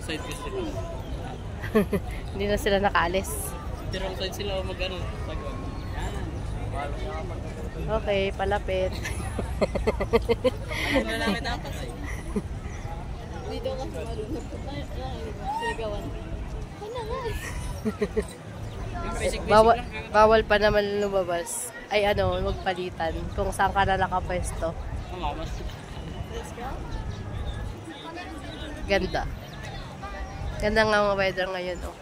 side kasi sila. Hindi na sila nakaalis. The wrong side sila mag-ano. Okay, palapit. Ano na namin napas eh. Dito kasi marunong po tayo. Siligawan. Ano nga? Bawal pa naman lumabas. Ay ano, magpalitan. Kung saan ka na nakapwesto. Let's go. Ganda. Ganda nga ang weather ngayon, oh.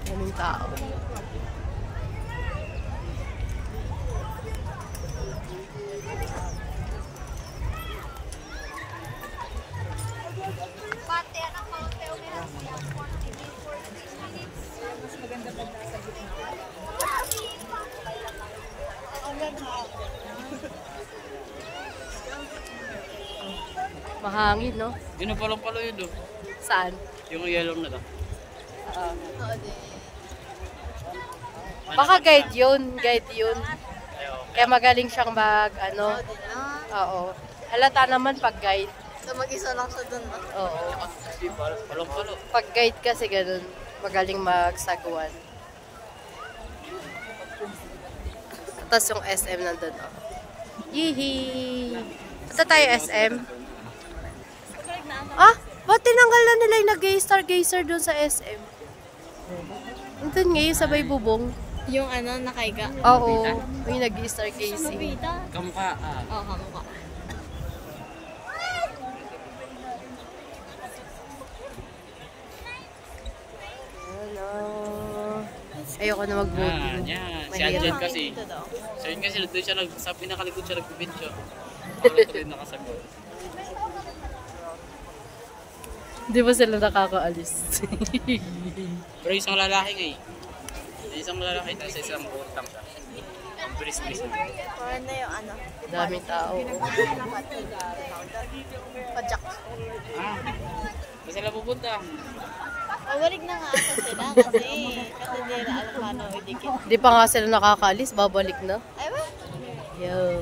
Daming tao. Pati, anak ko, pero meron siya 40 for 6 minutes. Mas maganda pag nasa gitna. Mahangin, no? Yun pa lang pala yun do. Saan? Yung yellow na lang. Oo, din. Baka guide yun. Guide yun. Kaya magaling siyang ano. Oo, din. Oo. Halata naman pag guide. So, mag-isa lang siya dun, no? Oo. Palang palo. Pag guide kasi ganun, magaling magsaguan. Tapos yung SM nandun, oh. Yee! Ito tayo SM. Ah! Ba't tinanggal na nila yung nag-gazer doon sa SM? Nandun ngayon sabay bubong. Yung ano, nakaiga. Oo. May nag-stargazing. Nobita. Kamukha. Oo, kamukha. Hello. Ayoko na mag-voting. Yan. Si Mahirap. Angel kasi. So yun kasi doon siya sa pinakalikod siya nagbibidyo. Ako na tuloy nakasagot. Di ba sila nakakaalis? Pero isang lalaki nga eh. Isang lalaki tapos isang utang siya. Ang bilis-bilis. Parang na yung ano. Daming tao. Pajak. Kasi sila pupunta. Babalik na nga ata sila kasi hindi na alam paano idikit. Di pa nga sila nakakaalis, babalik na. Ay, ba? Yo.